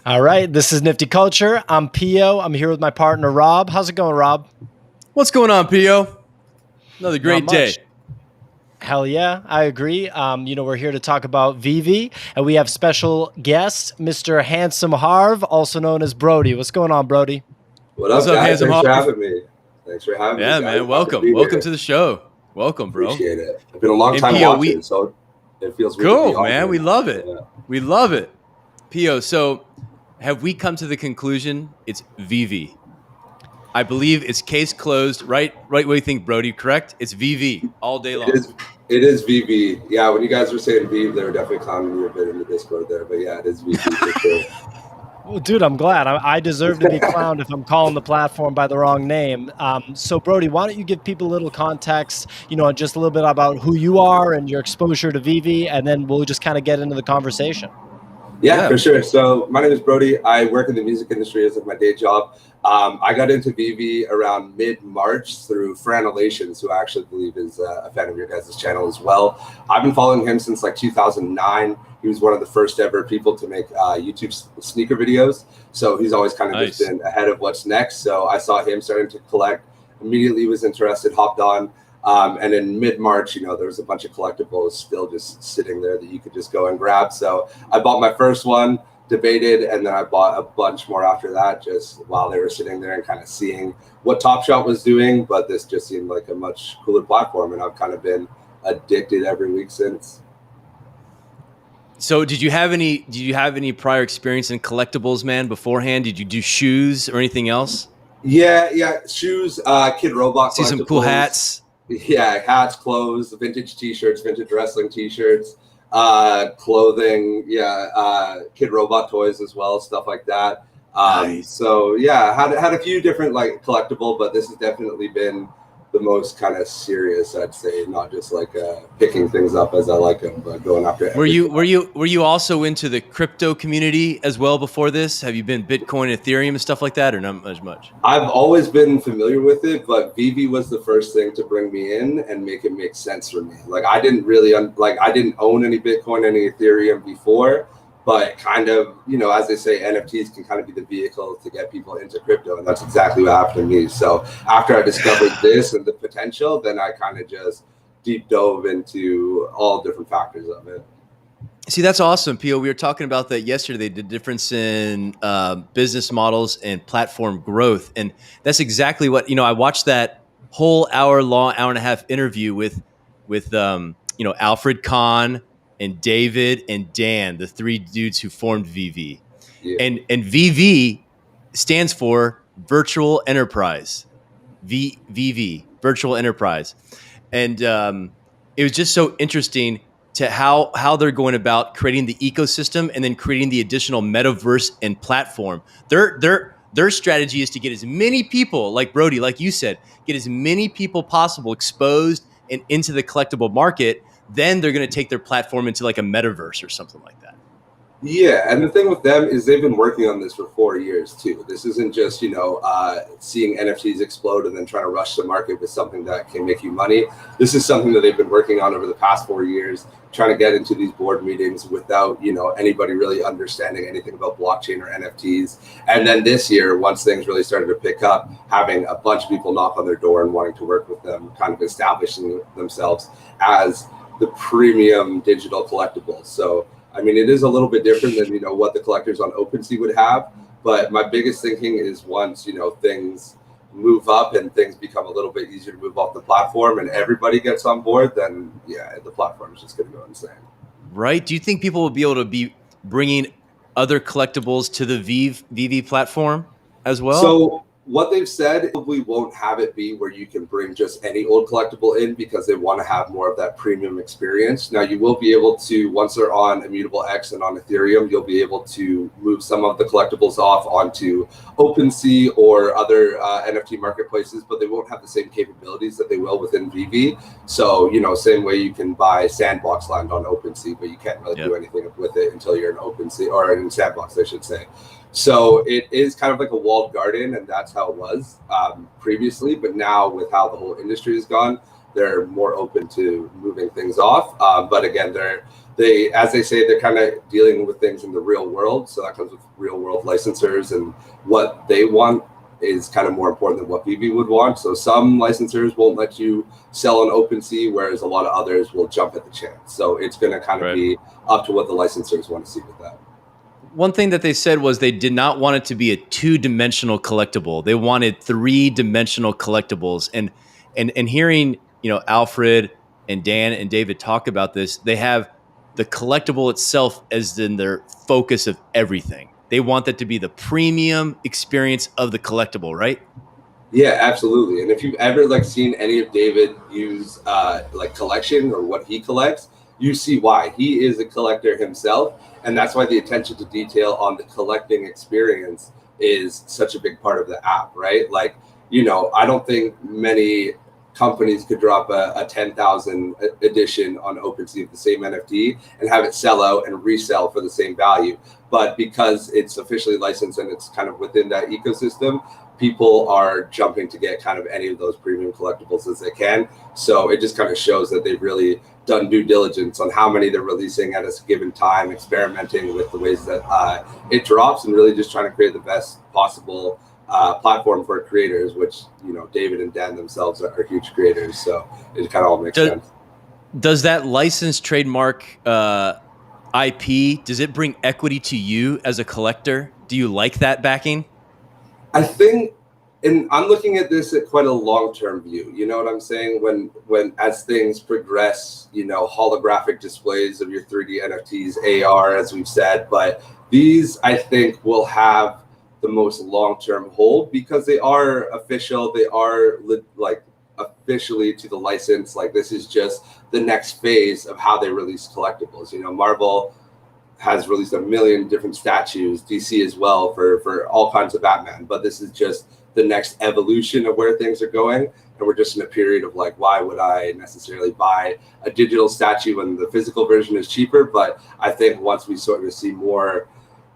All right, this is Nifty Culture. I'm Pio. I'm here with my partner, Rob. How's it going, Rob? What's going on, Pio? Another Not great much. day. Hell yeah, I agree. We're here to talk about VeVe, and we have special guest, Mr. Handsome Harv, also known as Brody. What's going on, Brody? What's up, guys? Handsome Thanks for Harv? having me. Thanks for having me, Yeah, guys. man. Happy Welcome. be Welcome here. to the show. Welcome, bro. Appreciate it. I've been a long And time Pio, watching, so it feels weird to be cool, on man. here We now. love it. Yeah. We love it. Pio, so have we come to the conclusion it's VeVe? I believe it's case closed. Right what do you think, Brody? Correct? It's VeVe all day long. It is VeVe. Yeah, when you guys were saying VeVe, they were definitely clowning me a bit in the Discord there. But yeah, it is VeVe for sure. Well, dude, I'm glad. I deserve to be clowned if I'm calling the platform by the wrong name. So, Brody, why don't you give people a little context, just a little bit about who you are and your exposure to VeVe, and then we'll just kind of get into the conversation. Yeah, for sure. So my name is Brody. I work in the music industry as my day job. I got into VeVe around mid-March through Franelations, who I actually believe is a fan of your guys' channel as well. I've been following him since like 2009. He was one of the first ever people to make YouTube sneaker videos. So he's always kind of just been ahead of what's next. So I saw him starting to collect, immediately was interested, hopped on. And in mid-March, there was a bunch of collectibles still just sitting there that you could just go and grab. So I bought my first one, debated, and then I bought a bunch more after that, just while they were sitting there and kind of seeing what Top Shot was doing. But this just seemed like a much cooler platform, and I've kind of been addicted every week since. So did you have any prior experience in collectibles, man, beforehand? Did you do shoes or anything else? Yeah, shoes, Kid Robot. See some cool hats. Yeah, hats, clothes, vintage T-shirts, vintage wrestling T-shirts, clothing. Yeah, Kid Robot toys as well, stuff like that. Nice. So yeah, had a few different like collectible, but this has definitely been the most kind of serious, I'd say, not just like picking things up as I like them, but going after it. Were you also into the crypto community as well before this? Have you been Bitcoin, Ethereum, and stuff like that, or not as much? I've always been familiar with it, but VeVe was the first thing to bring me in and make it make sense for me. Like I didn't really I didn't own any Bitcoin, any Ethereum before. But kind of, as they say, NFTs can kind of be the vehicle to get people into crypto. And that's exactly what happened to me. So after I discovered this and the potential, then I kind of just deep dove into all different factors of it. See, that's awesome, Pio. We were talking about that yesterday, the difference in business models and platform growth. And that's exactly what, I watched that whole hour and a half interview with Alfred Kahn, and David and Dan, the three dudes who formed VeVe. Yeah. And VeVe stands for Virtual Enterprise. VeVe, Virtual Enterprise. And it was just so interesting to how they're going about creating the ecosystem and then creating the additional metaverse and platform. Their strategy is to get as many people, like Brody, like you said, get as many people possible exposed and into the collectible market. Then they're going to take their platform into like a metaverse or something like that. Yeah, and the thing with them is they've been working on this for 4 years too. This isn't just, seeing NFTs explode and then trying to rush the market with something that can make you money. This is something that they've been working on over the past 4 years, trying to get into these board meetings without, anybody really understanding anything about blockchain or NFTs. And then this year, once things really started to pick up, having a bunch of people knock on their door and wanting to work with them, kind of establishing themselves as the premium digital collectibles. So, I mean, it is a little bit different than, what the collectors on OpenSea would have. But my biggest thinking is once, things move up and things become a little bit easier to move off the platform and everybody gets on board, then, yeah, the platform is just going to go insane. Right. Do you think people will be able to be bringing other collectibles to the VeVe platform as well? So what they've said, we won't have it be where you can bring just any old collectible in because they want to have more of that premium experience. Now, you will be able to, once they're on Immutable X and on Ethereum, you'll be able to move some of the collectibles off onto OpenSea or other NFT marketplaces, but they won't have the same capabilities that they will within VeVe. So, same way you can buy Sandbox land on OpenSea, but you can't really do anything with it until you're in OpenSea or in Sandbox, I should say. So it is kind of like a walled garden, and that's how it was previously. But now with how the whole industry has gone, they're more open to moving things off. But again, as they say, they're kind of dealing with things in the real world. So that comes with real world licensors, and what they want is kind of more important than what VeVe would want. So some licensors won't let you sell on OpenSea, whereas a lot of others will jump at the chance. So it's going to kind of be up to what the licensors want to see with that. One thing that they said was they did not want it to be a 2-dimensional collectible. They wanted 3-dimensional collectibles. And hearing, Alfred and Dan and David talk about this, they have the collectible itself as in their focus of everything. They want that to be the premium experience of the collectible, right? Yeah, absolutely. And if you've ever seen any of David use collection or what he collects, you see why. He is a collector himself, and that's why the attention to detail on the collecting experience is such a big part of the app, right? I don't think many companies could drop a 10,000 edition on OpenSea of the same NFT and have it sell out and resell for the same value. But because it's officially licensed and it's kind of within that ecosystem, people are jumping to get kind of any of those premium collectibles as they can. So it just kind of shows that they've really done due diligence on how many they're releasing at a given time, experimenting with the ways that it drops, and really just trying to create the best possible platform for creators, which David and Dan themselves are huge creators, so it kind of all makes sense. Does that licensed trademark IP, does it bring equity to you as a collector? Do you like that backing? I think, and I'm looking at this at quite a long-term view. You know what I'm saying? When as things progress, holographic displays of your 3D NFTs, AR, as we've said, but these I think will have the most long-term hold because they are official. They are officially to the license. This is just the next phase of how they release collectibles. Marvel has released a million different statues, DC as well, for all kinds of Batman. But this is just the next evolution of where things are going. And we're just in a period of why would I necessarily buy a digital statue when the physical version is cheaper? But I think once we sort of see more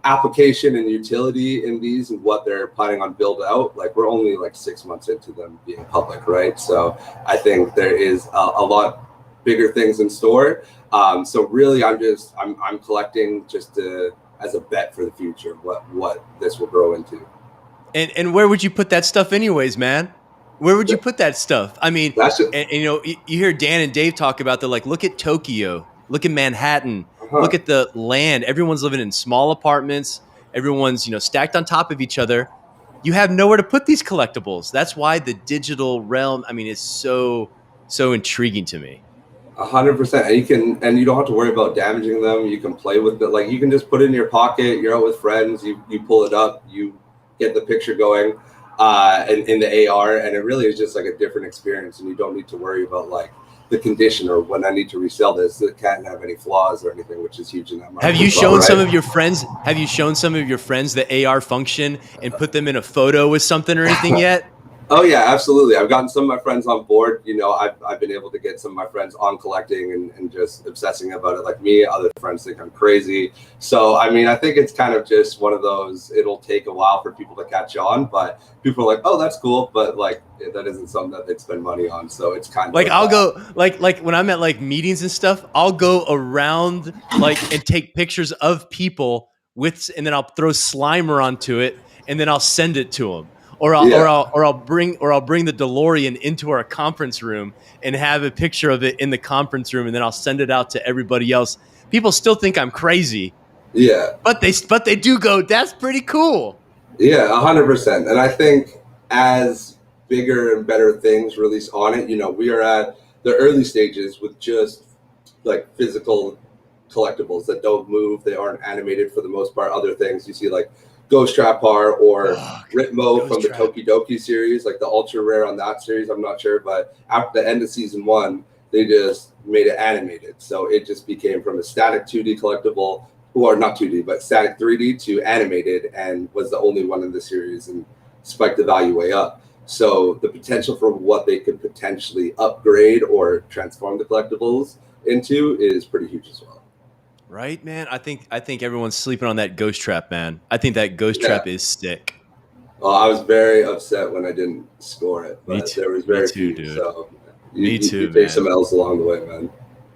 application and utility in these and what they're planning on build out, we're only 6 months into them being public, right? So I think there is a lot bigger things in store. So really I'm collecting just as a bet for the future, what this will grow into. And where would you put that stuff anyways, man? Where would you put that stuff? I mean, you hear Dan and Dave talk about look at Tokyo, look at Manhattan, look at the land. Everyone's living in small apartments. Everyone's, stacked on top of each other. You have nowhere to put these collectibles. That's why the digital realm, is so intriguing to me. 100%. And you don't have to worry about damaging them. You can play with it. You can just put it in your pocket. You're out with friends. You pull it up. You get the picture going in the AR, and it really is just a different experience. And you don't need to worry about the condition or when I need to resell this. It can't have any flaws or anything, which is huge in that market. Have you shown some of your friends? Have you shown some of your friends the AR function and put them in a photo with something or anything yet? Oh yeah, absolutely. I've gotten some of my friends on board. I've been able to get some of my friends on collecting and just obsessing about it like me. Other friends think I'm crazy. So, I think it's kind of just one of those, it'll take a while for people to catch on, but people are oh, that's cool. But that isn't something that they'd spend money on. So it's kind of I'll go when I'm at meetings and stuff, I'll go around and take pictures of people and then I'll throw Slimer onto it and then I'll send it to them. Or I'll bring the DeLorean into our conference room and have a picture of it in the conference room, and then I'll send it out to everybody else. People still think I'm crazy. Yeah. But they do go, that's pretty cool. Yeah, 100%. And I think as bigger and better things release on it, we are at the early stages with just physical collectibles that don't move. They aren't animated for the most part. Other things you see Ghost Trap Bar or Ritmo from the Tokidoki series, the ultra rare on that series. I'm not sure, but after the end of season 1, they just made it animated. So it just became from a static 2D collectible, or not 2D, but static 3D to animated, and was the only one in the series and spiked the value way up. So the potential for what they could potentially upgrade or transform the collectibles into is pretty huge as well. Right, man. I think everyone's sleeping on that Ghost Trap, man. I think that Ghost Trap is sick. Well, I was very upset when I didn't score it, but Me too. there was very Me too, few, dude. so Me too, you take some L's along the way, man.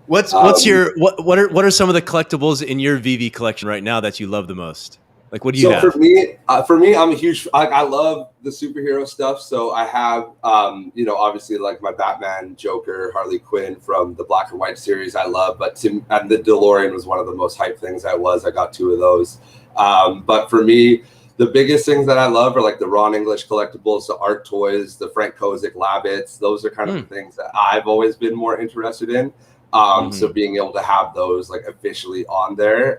What's your what are some of the collectibles in your VeVe collection right now that you love the most? Like, what do you have? For me, I'm a huge. I love the superhero stuff. So I have, obviously like my Batman, Joker, Harley Quinn from the Black and White series. I love, and the DeLorean was one of the most hyped things. I got 2 of those. But for me, the biggest things that I love are like the Ron English collectibles, the art toys, the Frank Kozik Labbits. Those are kind of the things that I've always been more interested in. So being able to have those like officially on there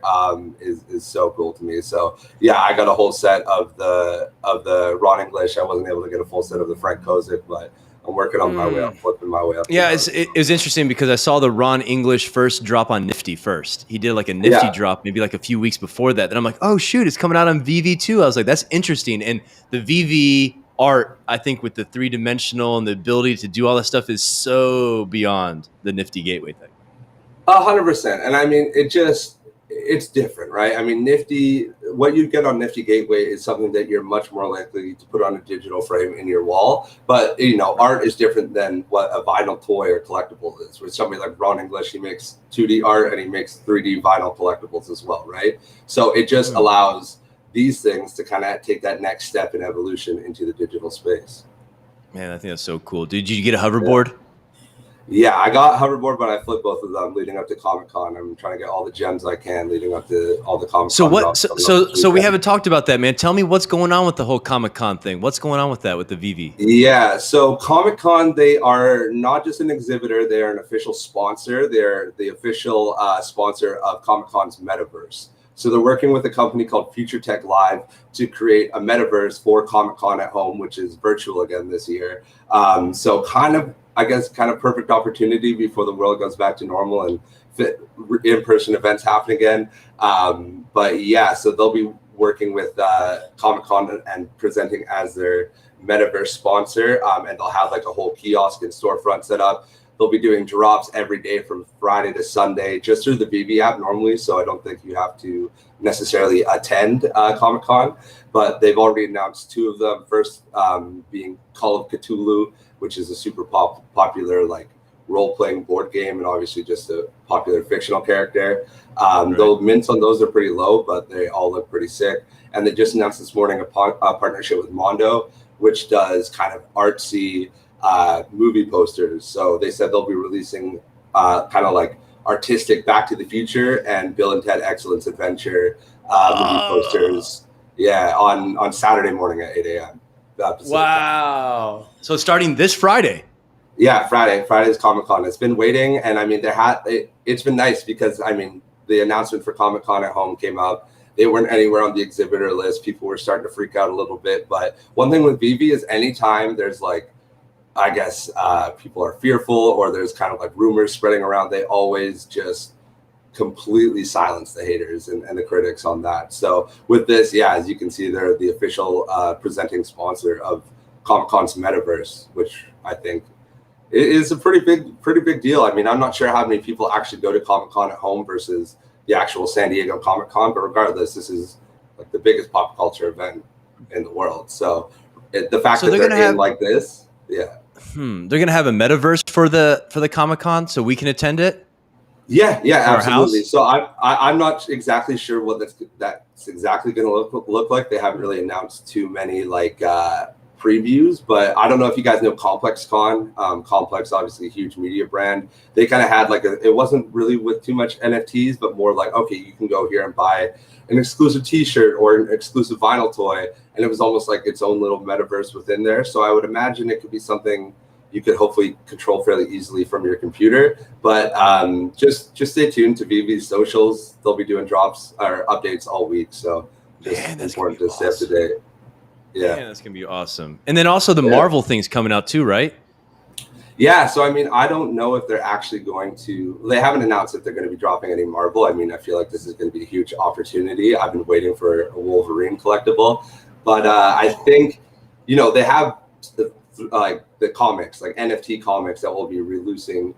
is so cool to me. So yeah, I got a whole set of the Ron English. I wasn't able to get a full set of the Frank Kozik, but I'm working on my way up, flipping my way up. Yeah, it was interesting because I saw the Ron English first drop on Nifty first. He did like a Nifty drop maybe like a few weeks before that. Then I'm like, oh shoot, it's coming out on VeVe too. I was like, that's interesting. And the VeVe art, I think, with the 3-dimensional and the ability to do all that stuff is so beyond the Nifty Gateway thing. 100%. And I mean, it's different, right? I mean, Nifty, what you get on Nifty Gateway is something that you're much more likely to put on a digital frame in your wall. But, art is different than what a vinyl toy or collectible is. With somebody like Ron English, he makes 2D art and he makes 3D vinyl collectibles as well, right? So it just allows these things to kind of take that next step in evolution into the digital space. Man, I think that's so cool. Did you get a hoverboard? Yeah, I got hoverboard, but I flipped both of them leading up to Comic-Con. I'm trying to get all the gems I can leading up to all the Comic-Con. So we haven't talked about that, man. Tell me what's going on with the whole Comic-Con thing. What's going on with that, with the VeVe? Yeah, so Comic-Con, they are not just an exhibitor, they are an official sponsor. They're the official sponsor of Comic-Con's metaverse. So they're working with a company called Future Tech Live to create a metaverse for Comic-Con at home, which is virtual again this year. So kind of perfect opportunity before the world goes back to normal and in-person events happen again. But yeah, so they'll be working with Comic-Con and presenting as their metaverse sponsor. And they'll have like a whole kiosk and storefront set up. They'll be doing drops every day from Friday to Sunday just through the VeVe app normally. So I don't think you have to necessarily attend Comic-Con, but they've already announced 2 of them. First being Call of Cthulhu, which is a super popular like role-playing board game and obviously just a popular fictional character. The mints on those are pretty low, but they all look pretty sick. And they just announced this morning a partnership with Mondo, which does kind of artsy movie posters. So they said they'll be releasing kind of like artistic Back to the Future and Bill and Ted Excellence Adventure movie posters. Yeah, on Saturday morning at 8 a.m. Wow. So starting this Friday. Yeah, Friday's Comic-Con. It's been waiting, and I mean, it's been nice because I mean, the announcement for Comic-Con at home came out. They weren't anywhere on the exhibitor list. People were starting to freak out a little bit. But one thing with VeVe is anytime there's like, I guess people are fearful or there's kind of like rumors spreading around, they always just completely silence the haters and the critics on that. So with this, yeah, as you can see, they're the official presenting sponsor of Comic-Con's metaverse, which I think is a pretty big deal. I mean, I'm not sure how many people actually go to Comic-Con at home versus the actual San Diego Comic-Con, but regardless, this is like the biggest pop culture event in the world. So the fact that they're in like this, yeah. They're gonna have a metaverse for the Comic-Con, so we can attend it. Yeah, absolutely. So I'm not exactly sure what that's exactly going to look like. They haven't really announced too many like previews, but I don't know if you guys know ComplexCon. Complex, obviously a huge media brand. They kind of had like it wasn't really with too much NFTs, but more like, okay, you can go here and buy an exclusive T-shirt or an exclusive vinyl toy, and it was almost like its own little metaverse within there. So I would imagine it could be something you could hopefully control fairly easily from your computer. But just stay tuned to VeVe's socials. They'll be doing drops or updates all week. So just important to stay up to date. Yeah, man, that's gonna be awesome. And then also the Marvel thing's coming out too, right? Yeah, so I mean, I don't know if they're actually going to. They haven't announced if they're going to be dropping any Marvel. I mean, I feel like this is going to be a huge opportunity. I've been waiting for a Wolverine collectible, but I think they have the comics, like NFT comics that will be releasing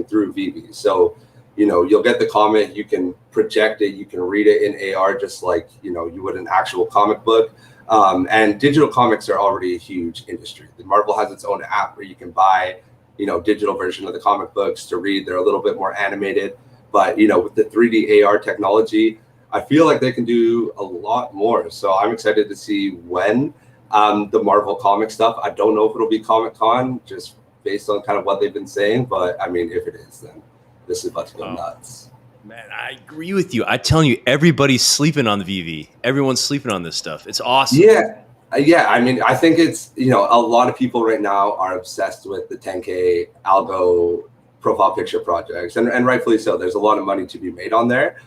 through VeVe. So you'll get the comic, you can project it, you can read it in AR just like you would an actual comic book. And digital comics are already a huge industry. The Marvel has its own app where you can buy digital version of the comic books to read. They're a little bit more animated, but with the 3D AR technology, I feel like they can do a lot more. So I'm excited to see when the Marvel comic stuff. I don't know if it'll be Comic-Con, just based on kind of what they've been saying, but I mean, if it is, then this is about to go nuts. Man, I agree with you. I'm telling you, everybody's sleeping on the VeVe. Everyone's sleeping on this stuff. It's awesome. Yeah. I mean, I think it's, a lot of people right now are obsessed with the 10K algo profile picture projects, and rightfully so. There's a lot of money to be made on there.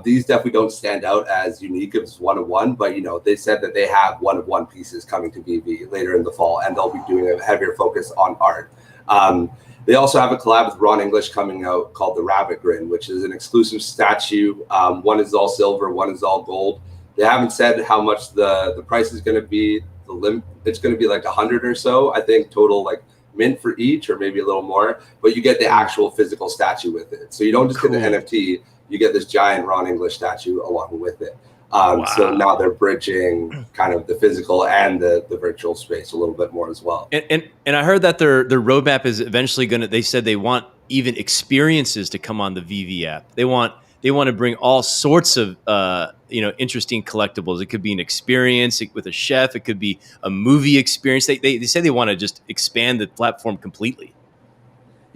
These definitely don't stand out as unique as one-of-one, but they said that they have one-of-one pieces coming to VeVe later in the fall, and they'll be doing a heavier focus on art. They also have a collab with Ron English coming out called the Rabbit Grin, which is an exclusive statue. One is all silver, one is all gold. They haven't said how much the price is going to be. It's going to be like 100 or so, I think, total, like mint for each, or maybe a little more. But you get the actual physical statue with it, so you don't just get the NFT. You get this giant Ron English statue along with it. So now they're bridging kind of the physical and the virtual space a little bit more as well. And I heard that their roadmap is eventually they said they want even experiences to come on the VeVe app. They want to bring all sorts of interesting collectibles. It could be an experience with a chef. It could be a movie experience. They say they want to just expand the platform completely.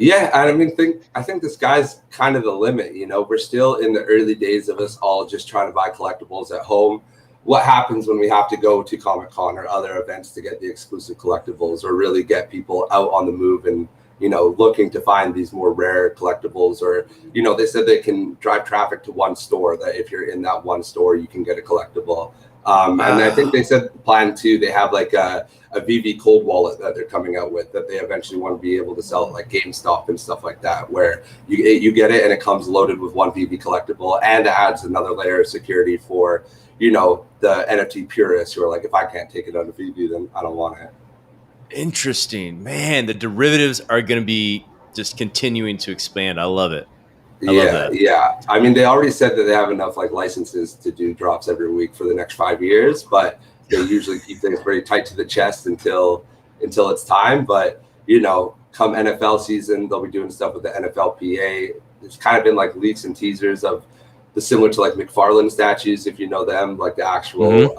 Yeah, I mean, I think the sky's kind of the limit. We're still in the early days of us all just trying to buy collectibles at home. What happens when we have to go to Comic-Con or other events to get the exclusive collectibles, or really get people out on the move and looking to find these more rare collectibles? Or they said they can drive traffic to one store, that if you're in that one store, you can get a collectible. And I think they said plan too. They have like a VeVe cold wallet that they're coming out with, that they eventually want to be able to sell at like GameStop and stuff like that, where you get it and it comes loaded with one VeVe collectible, and it adds another layer of security for the NFT purists who are like, if I can't take it on a VeVe, then I don't want it. Interesting, man. The derivatives are going to be just continuing to expand. I love it. I love that. Yeah. I mean, they already said that they have enough like licenses to do drops every week for the next 5 years, but they usually keep things very tight to the chest until it's time. But come NFL season, they'll be doing stuff with the NFLPA. It's kind of been like leaks and teasers of the similar to like McFarlane statues, if you know them, like the actual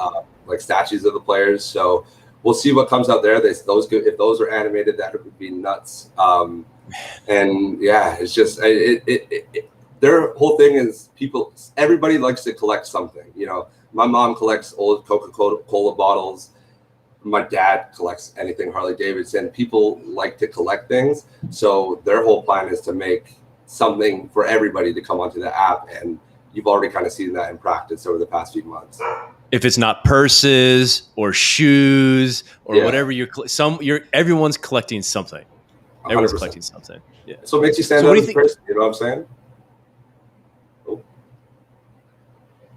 like statues of the players. So we'll see what comes out there. If those are animated, that would be nuts. And yeah, it's just their whole thing is everybody likes to collect something. My mom collects old Coca-Cola bottles. My dad collects anything Harley Davidson. People like to collect things, so their whole plan is to make something for everybody to come onto the app, and you've already kind of seen that in practice over the past few months. If it's not purses or shoes or whatever everyone's collecting something. Everyone's 100%. Collecting something. Yeah. So it makes you stand out as a person. You know what I'm saying? Oh,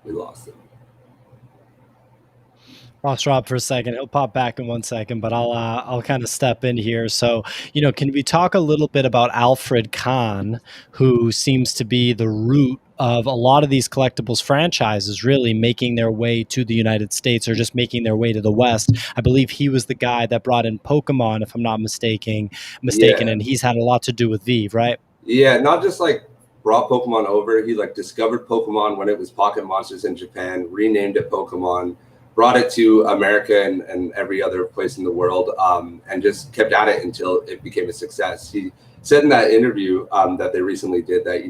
we lost it. Lost Rob for a second. He'll pop back in 1 second, but I'll kind of step in here. So, can we talk a little bit about Alfred Kahn, who seems to be the root of a lot of these collectibles franchises really making their way to the United States, or just making their way to the West? I believe he was the guy that brought in Pokemon, if I'm not mistaken, and he's had a lot to do with VeVe, right? Yeah, not just like brought Pokemon over. He like discovered Pokemon when it was Pocket Monsters in Japan, renamed it Pokemon, brought it to America and every other place in the world, and just kept at it until it became a success. He said in that interview that they recently did that,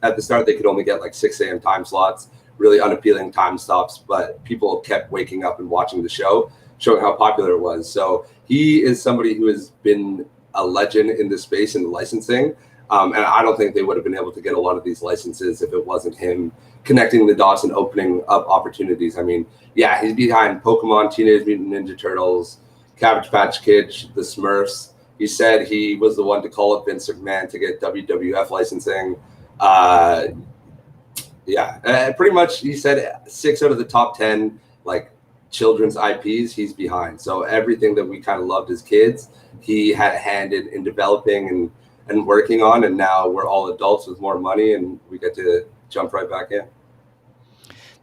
at the start, they could only get like 6 a.m. time slots, really unappealing time stops, but people kept waking up and watching the show, showing how popular it was. So he is somebody who has been a legend in this space in licensing. And I don't think they would have been able to get a lot of these licenses if it wasn't him connecting the dots and opening up opportunities. I mean, yeah, he's behind Pokemon, Teenage Mutant Ninja Turtles, Cabbage Patch Kids, the Smurfs. He said he was the one to call up Vince McMahon to get WWF licensing. Pretty much he said 6 out of the top 10 like children's IPs he's behind. So everything that we kind of loved as kids, he had a hand in developing and working on, and now we're all adults with more money and we get to jump right back in.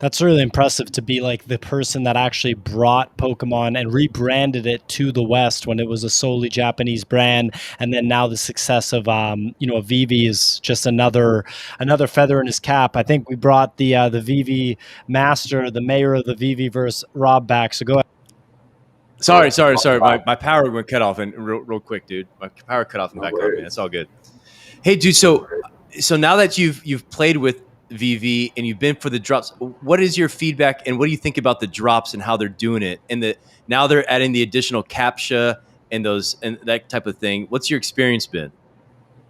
That's really impressive to be like the person that actually brought Pokemon and rebranded it to the West when it was a solely Japanese brand, and then now the success of VeVe is just another feather in his cap. I think we brought the VeVe master, the mayor of the VeVe verse, Rob, back. So go ahead. Sorry. My power went cut off, and real quick, dude. My power cut off in the background, man. It's all good. Hey, dude. So now that you've played with VeVe and you've been for the drops, what is your feedback and what do you think about the drops and how they're doing it? And now they're adding the additional CAPTCHA and that type of thing. What's your experience been?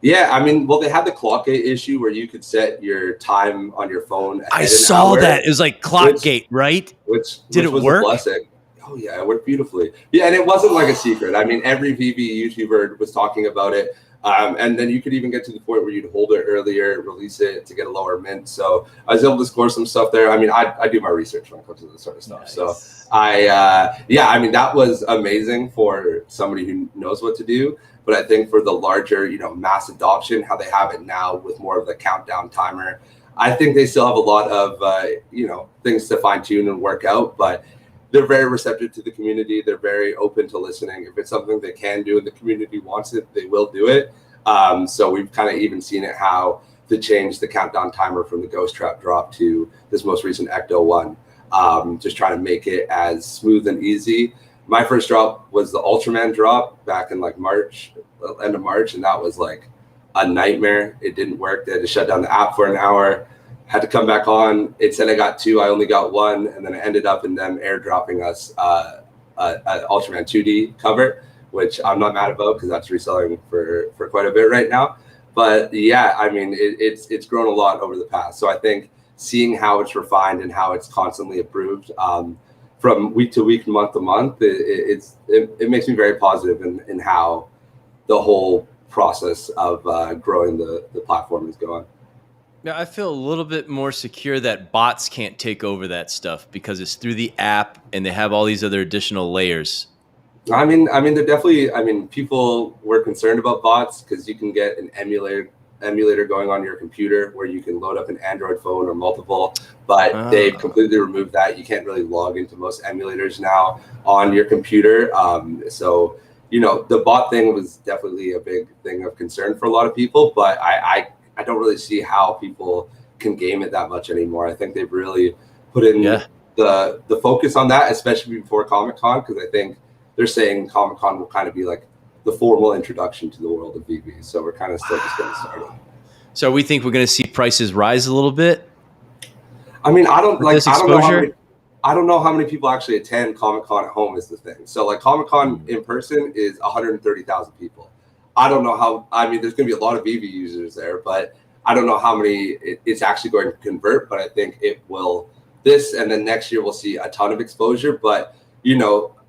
Yeah, I mean, well, they had the clock gate issue where you could set your time on your phone. I saw that. It was like clock gate, right? Which did it was work? A blessing. Oh yeah, it worked beautifully. Yeah, and it wasn't like a secret. I mean, every VeVe YouTuber was talking about it. And then you could even get to the point where you'd hold it earlier, release it to get a lower mint. So I was able to score some stuff there. I mean, I do my research when it comes to this sort of stuff. Nice. So I mean, that was amazing for somebody who knows what to do. But I think for the larger, mass adoption, how they have it now with more of the countdown timer, I think they still have a lot of, things to fine tune and work out. But they're very receptive to the community. They're very open to listening. If it's something they can do and the community wants it, they will do it. So we've kind of even seen it how to change the countdown timer from the Ghost Trap drop to this most recent Ecto one. Just trying to make it as smooth and easy. My first drop was the Ultraman drop back in like March, end of March, and that was like a nightmare. It didn't work. They had to shut down the app for an hour. Had to come back on. It said I got 2. I only got 1, and then it ended up in them airdropping us an Ultraman 2D cover, which I'm not mad about because that's reselling for quite a bit right now. But yeah, I mean, it's grown a lot over the past. So I think seeing how it's refined and how it's constantly improved from week to week, month to month, it makes me very positive in how the whole process of growing the platform is going. Now, I feel a little bit more secure that bots can't take over that stuff because it's through the app and they have all these other additional layers. I mean, they're definitely. I mean, people were concerned about bots because you can get an emulator going on your computer where you can load up an Android phone or multiple, but they've completely removed that. You can't really log into most emulators now on your computer. So, the bot thing was definitely a big thing of concern for a lot of people, but I don't really see how people can game it that much anymore. I think they've really put in the focus on that, especially before Comic-Con, because I think they're saying Comic-Con will kind of be like the formal introduction to the world of VeVe. So we're kind of still just getting started. So we think we're going to see prices rise a little bit? I mean, I don't know how many people actually attend Comic-Con at home is the thing. So like Comic-Con in person is 130,000 people. I don't know how, I mean, there's going to be a lot of VeVe users there, but I don't know how many it's actually going to convert, but I think it will and then next year we'll see a ton of exposure. But,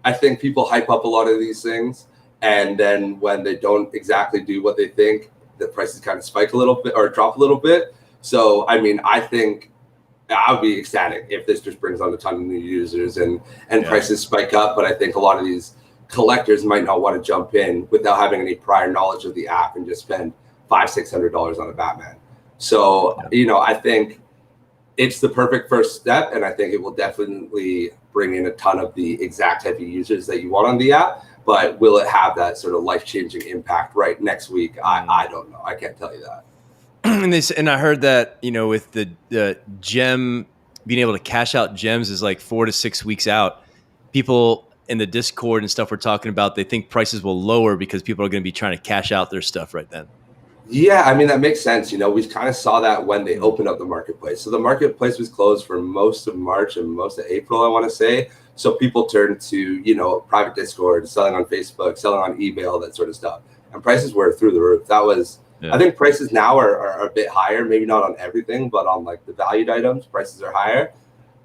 I think people hype up a lot of these things. And then when they don't exactly do what they think, the prices kind of spike a little bit or drop a little bit. So, I mean, I think I'll be ecstatic if this just brings on a ton of new users and prices spike up. But I think a lot of these collectors might not want to jump in without having any prior knowledge of the app and just spend $500-$600 on a Batman. So, I think it's the perfect first step, and I think it will definitely bring in a ton of the exact type of users that you want on the app. But will it have that sort of life-changing impact right next week? I don't know. I can't tell you that. And I heard that, with the gem, being able to cash out gems is like 4 to 6 weeks out. People in the Discord and stuff we're talking about, they think prices will lower because people are going to be trying to cash out their stuff right then. Yeah, I mean, that makes sense. We kind of saw that when they opened up the marketplace. So the marketplace was closed for most of March and most of April, I want to say. So people turned to, private Discord, selling on Facebook, selling on eBay, all that sort of stuff. And prices were through the roof. That was, I think prices now are a bit higher, maybe not on everything, but on like the valued items, prices are higher.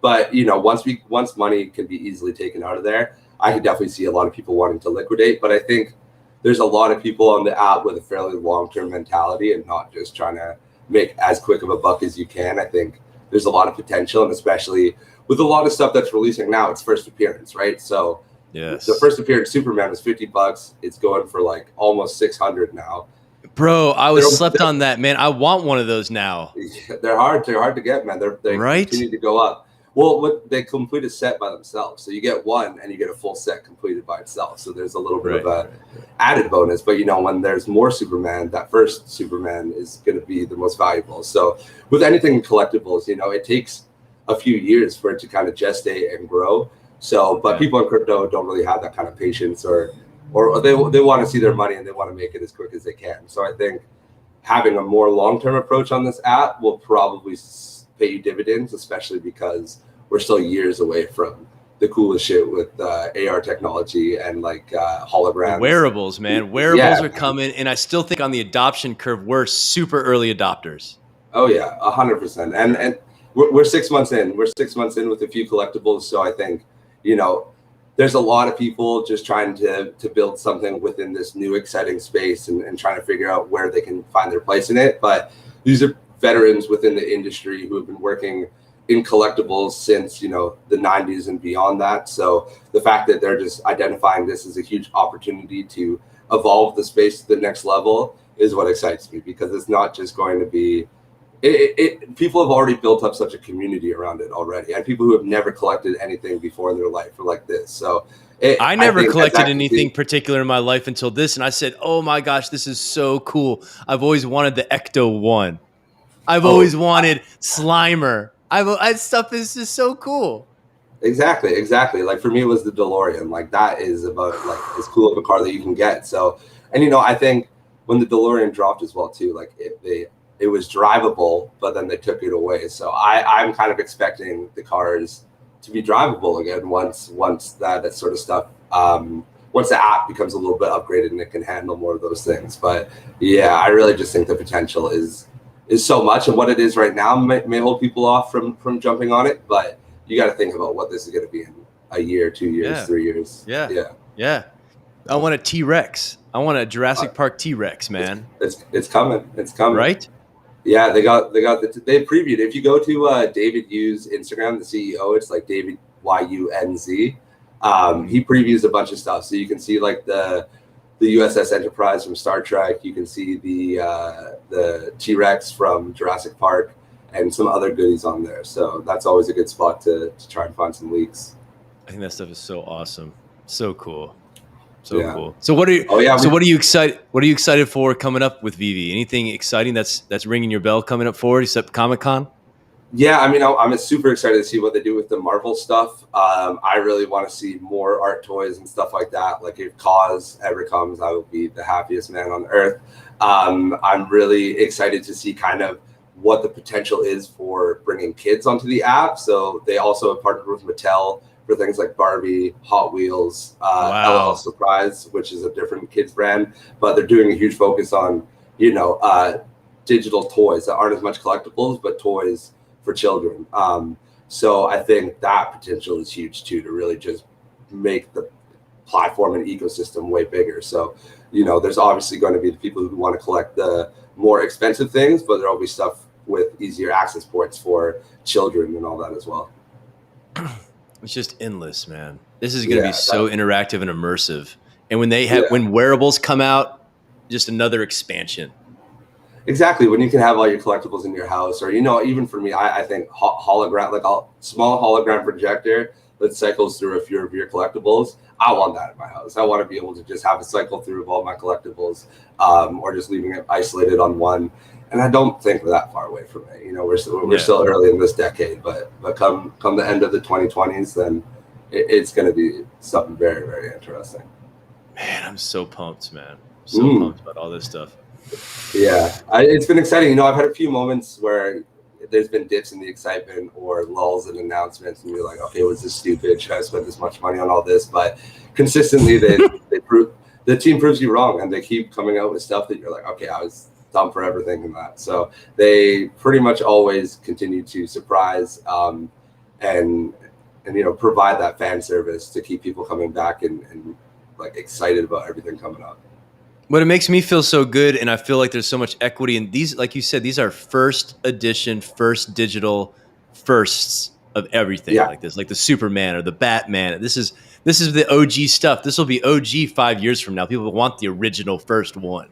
But, once money can be easily taken out of there, I could definitely see a lot of people wanting to liquidate. But I think there's a lot of people on the app with a fairly long-term mentality and not just trying to make as quick of a buck as you can. I think there's a lot of potential, and especially with a lot of stuff that's releasing now, it's first appearance, right? So the first appearance Superman was $50. It's going for like almost 600 now. Bro, I was slept on that, man. I want one of those now. They're hard to get, man. They right? continue to go up. Well, what they complete a set by themselves. So you get one and you get a full set completed by itself. So there's a little bit of a added bonus. But, you know, when there's more Superman, that first Superman is going to be the most valuable. So with anything in collectibles, you know, it takes a few years for it to kind of gestate and grow. So, but people in crypto don't really have that kind of patience, or they want to see their money and they want to make it as quick as they can. So I think having a more long-term approach on this app will probably pay you dividends, especially because we're still years away from the coolest shit with AR technology and like holograms. Wearables, man. Wearables are coming, and I still think on the adoption curve, we're super early adopters. Oh yeah, 100%. And we're 6 months in. We're 6 months in with a few collectibles. So I think, you know, there's a lot of people just trying to build something within this new exciting space and trying to figure out where they can find their place in it. But these are veterans within the industry who have been working in collectibles since, you know, the 90s and beyond that. So the fact that they're just identifying this as a huge opportunity to evolve the space to the next level is what excites me, because it's not just going to be people have already built up such a community around it already, and people who have never collected anything before in their life are like this. So I never collected anything particular in my life until this, and I said, oh my gosh, this is so cool. I've always wanted the Ecto one. I've always wanted Slimer. Stuff is just so cool. Exactly. Like for me, it was the DeLorean. Like that is about like as cool of a car that you can get. So, and you know, I think when the DeLorean dropped as well too, like it was drivable, but then they took it away. So I'm kind of expecting the cars to be drivable again once that sort of stuff. Once the app becomes a little bit upgraded and it can handle more of those things. But yeah, I really just think the potential is so much, and what it is right now may hold people off from jumping on it. But you got to think about what this is going to be in a year, 2 years, 3 years. Yeah. I want a T-Rex. I want a Jurassic Park T-Rex, man. It's coming. It's coming. Right? Yeah, they previewed it. If you go to David Yu's Instagram, the CEO, it's like David YUNZ. He previews a bunch of stuff, so you can see like the USS Enterprise from Star Trek. You can see the T-Rex from Jurassic Park, and some other goodies on there. So that's always a good spot to try and find some leaks. I think that stuff is so awesome, so cool. Cool. So what are you? What are you excited? What are you excited for coming up with VeVe? Anything exciting that's ringing your bell coming up forward, except Comic-Con? Yeah, I mean, I'm super excited to see what they do with the Marvel stuff. I really want to see more art toys and stuff like that. Like if Cause ever comes, I will be the happiest man on earth. I'm really excited to see kind of what the potential is for bringing kids onto the app. So they also have partnered with Mattel for things like Barbie, Hot Wheels, LOL Surprise, which is a different kids brand, but they're doing a huge focus on, you know, digital toys that aren't as much collectibles, but toys for children. So I think that potential is huge too, to really just make the platform and ecosystem way bigger. So, you know, there's obviously going to be the people who want to collect the more expensive things, but there'll be stuff with easier access points for children and all that as well. It's just endless, man. This is going to be so interactive and immersive. And when wearables come out, just another expansion. Exactly. When you can have all your collectibles in your house, or, you know, even for me, I think hologram, like a small hologram projector that cycles through a few of your collectibles. I want that in my house. I want to be able to just have a cycle through of all my collectibles, or just leaving it isolated on one. And I don't think we're that far away from it. You know, we're still early in this decade, but come the end of the 2020s, then it's going to be something very, very interesting. Man, I'm so pumped, man. Pumped about all this stuff. Yeah, it's been exciting. You know, I've had a few moments where there's been dips in the excitement or lulls in announcements, and you're like, okay, was this stupid? Should I spend this much money on all this? But consistently, the team proves you wrong, and they keep coming out with stuff that you're like, okay, I was dumb for everything in that. So they pretty much always continue to surprise and you know, provide that fan service to keep people coming back and like excited about everything coming up. But it makes me feel so good, and I feel like there's so much equity in these. Like you said, these are first edition, first digital firsts of everything like this, like the Superman or the Batman. This is the OG stuff. This will be OG 5 years from now. People want the original first one.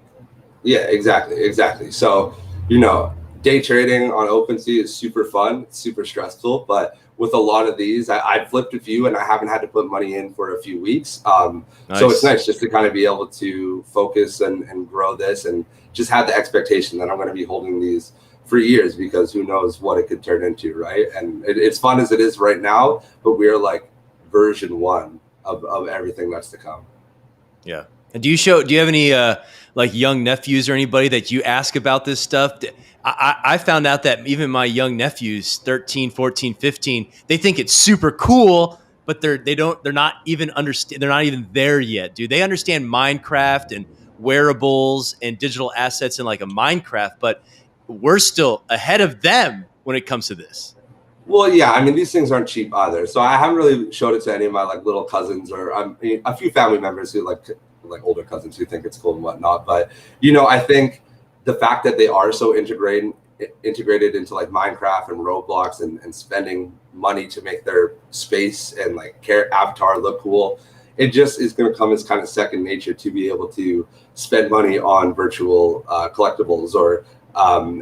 Yeah, exactly. So, you know, day trading on OpenSea is super fun, super stressful, but with a lot of these. I flipped a few and I haven't had to put money in for a few weeks. Nice. So it's nice just to kind of be able to focus and grow this, and just have the expectation that I'm going to be holding these for years, because who knows what it could turn into, right? And it's fun as it is right now, but we are like version 1 of everything that's to come. Yeah. And do you have any like young nephews or anybody that you ask about this stuff? I found out that even my young nephews, 13, 14, 15, they think it's super cool, but they're not even there yet. Do they understand Minecraft and wearables and digital assets in like a Minecraft, but we're still ahead of them when it comes to this. Well, yeah, I mean, these things aren't cheap either. So I haven't really showed it to any of my like little cousins, or a few family members who like older cousins who think it's cool and whatnot. But, I think the fact that they are so integrated into like Minecraft and Roblox and spending money to make their space and like avatar look cool, it just is going to come as kind of second nature to be able to spend money on virtual collectibles or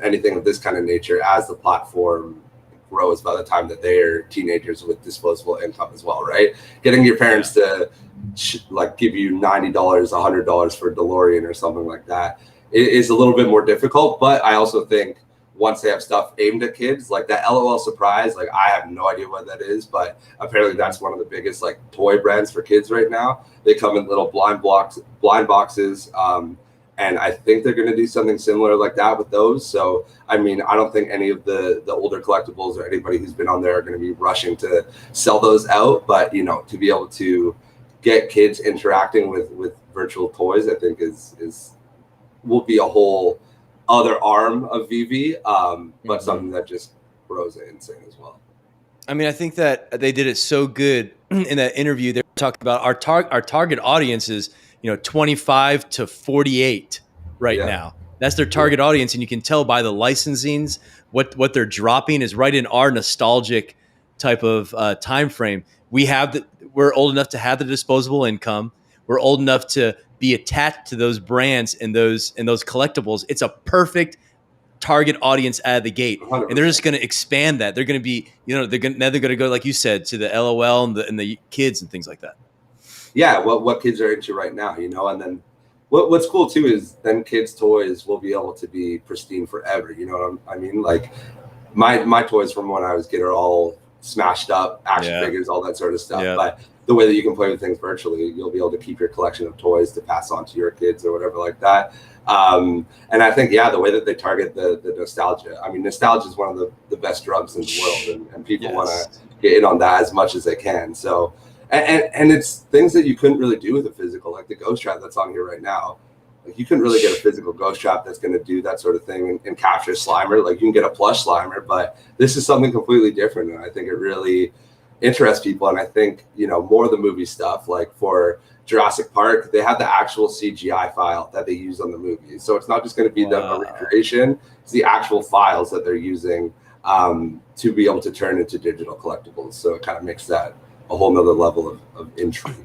anything of this kind of nature as the platform grows by the time that they're teenagers with disposable income as well, right? Getting your parents to like give you $90, $100 for a DeLorean or something like that is a little bit more difficult. But I also think once they have stuff aimed at kids, like that LOL Surprise, like I have no idea what that is, but apparently that's one of the biggest like toy brands for kids right now. They come in little blind boxes. And I think they're going to do something similar like that with those. So, I mean, I don't think any of the older collectibles or anybody who's been on there are going to be rushing to sell those out. But, to be able to get kids interacting with virtual toys, I think will be a whole other arm of VeVe, but something that just grows insane as well. I mean, I think that they did it so good in that interview. They were talking about our target audience is 25 to 48 right now. That's their target audience. And you can tell by the licensings, what they're dropping is right in our nostalgic type of time frame. We're old enough to have the disposable income. We're old enough to be attached to those brands and those collectibles. It's a perfect target audience out of the gate. 100%. And they're just going to expand that. They're going to be, they're going to go, like you said, to the LOL and the kids and things like that. Yeah, what kids are into right now, and then what's cool too is then kids' toys will be able to be pristine forever. You know what I mean? Like my toys from when I was a kid are all smashed up, action figures, all that sort of stuff. Yeah. But the way that you can play with things virtually, you'll be able to keep your collection of toys to pass on to your kids or whatever like that. And I think, the way that they target the nostalgia. I mean, nostalgia is one of the best drugs in the world, and people want to get in on that as much as they can. So. And it's things that you couldn't really do with a physical, like the ghost trap that's on here right now. Like you couldn't really get a physical ghost trap that's going to do that sort of thing and capture Slimer. Like you can get a plush Slimer, but this is something completely different. And I think it really interests people. And I think, more of the movie stuff, like for Jurassic Park, they have the actual CGI file that they use on the movie. So it's not just going to be a recreation. It's the actual files that they're using to be able to turn into digital collectibles. So it kind of makes that a whole nother level of intrigue.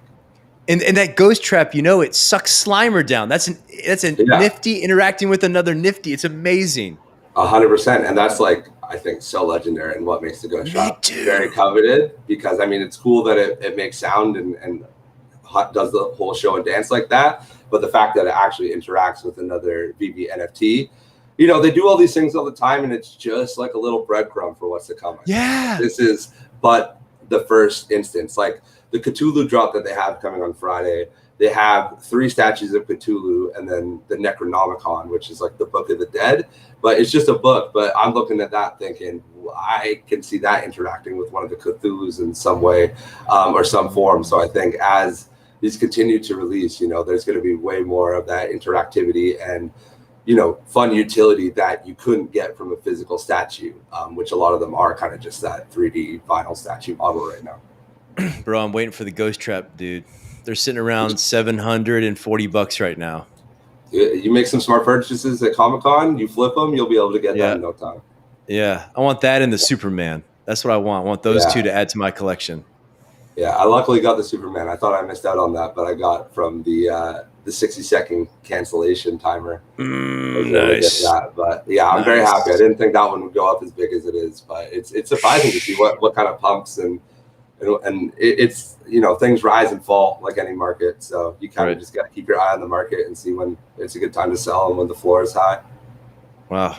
And that ghost trap, it sucks Slimer down. That's a Nifty interacting with another Nifty. It's amazing. 100%. And that's like, I think, so legendary and what makes the ghost trap very coveted, because I mean, it's cool that it makes sound and does the whole show and dance like that. But the fact that it actually interacts with another VeVe NFT, they do all these things all the time, and it's just like a little breadcrumb for what's to come. Yeah. This is, but the first instance, like the Cthulhu drop that they have coming on Friday, they have 3 statues of Cthulhu and then the Necronomicon, which is like the Book of the Dead, but it's just a book. But I'm looking at that thinking, I can see that interacting with one of the Cthulhus in some way or some form. So I think as these continue to release, there's going to be way more of that interactivity and fun utility that you couldn't get from a physical statue, which a lot of them are kind of just that 3D vinyl statue model right now. Bro, I'm waiting for the ghost trap, dude. They're sitting around $740 right now. You make some smart purchases at Comic-Con, you flip them, you'll be able to get that in no time. Yeah, I want that and the Superman. That's what I want. I want those two to add to my collection. Yeah, I luckily got the Superman. I thought I missed out on that, but I got from the 60-second cancellation timer. I was able to get Nice. that. But yeah, I'm very Nice. happy. I didn't think that one would go up as big as it is, but it's surprising to see what kind of pumps and it's, you know, things rise and fall like any market. So you kind of just got to keep your eye on the market and see when it's a good time to sell and when the floor is high. Wow.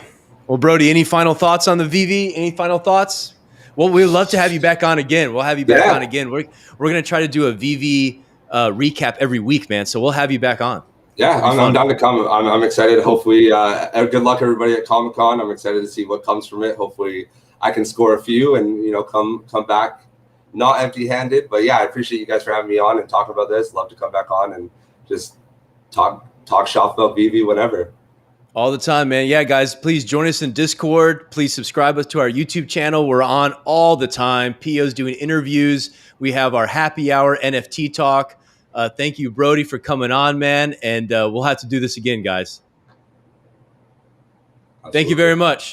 Well, Brody, any final thoughts on the VeVe? Any final thoughts? Well, we'd love to have you back on again. We'll have you back on again. We're going to try to do a VeVe recap every week, man. So we'll have you back on. Yeah, I'm down to come. I'm excited. Hopefully, good luck everybody at Comic-Con. I'm excited to see what comes from it. Hopefully, I can score a few and, you know, come back not empty-handed. But yeah, I appreciate you guys for having me on and talking about this. Love to come back on and just talk shop about VeVe, whatever. All the time, man. Yeah, guys, please join us in Discord. Please subscribe us to our YouTube channel. We're on all the time. Pio's doing interviews. We have our happy hour NFT talk. Thank you, Brody, for coming on, man. And we'll have to do this again, guys. Absolutely. Thank you very much.